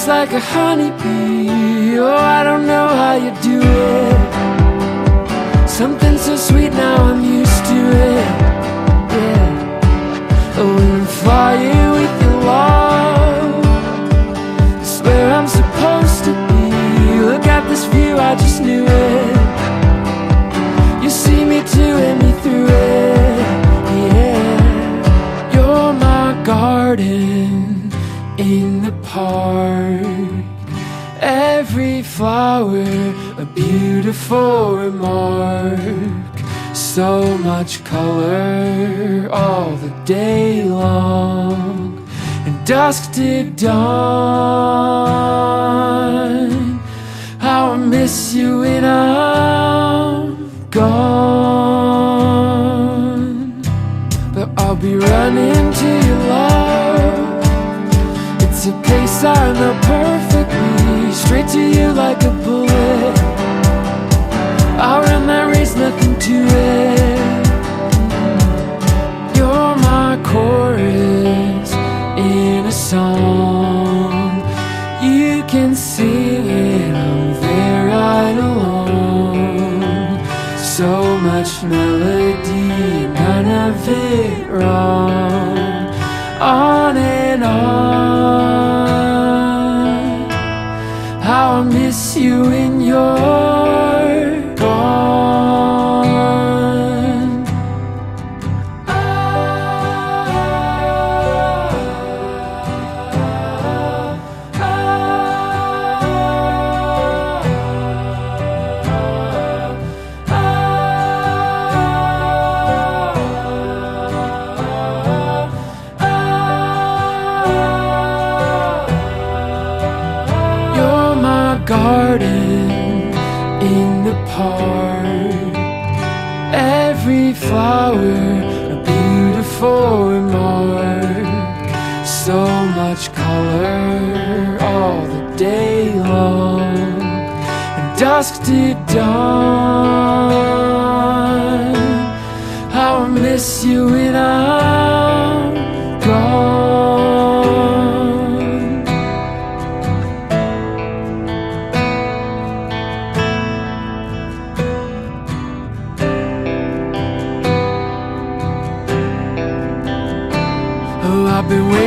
just like a honeybee. Oh, I don't know how you do it. Something so sweet, now I'm used to it. Yeah. Oh, when I'm flying with your love, it's where I'm supposed to be. Look at this view, I just knew it. You see me too and me through it. Yeah. You're my garden in the park. Every flower a beautiful remark. So much color all the day long, and dusk to dawn. How I miss you when I'm gone. But I'll be running to your love. It's a place I know perfectly, straight to you like a bullet. I'll run that race, nothing to it. You're my chorus in a song. You can sing it, I'm there right along. So much melody, none of it wrong. On and on. How I miss you when you're gone. You're my garden in the park. Every flower a beautiful remark. So much color all the day long, and dusk to dawn. How I miss you when I'm gone. Oh, I've been waiting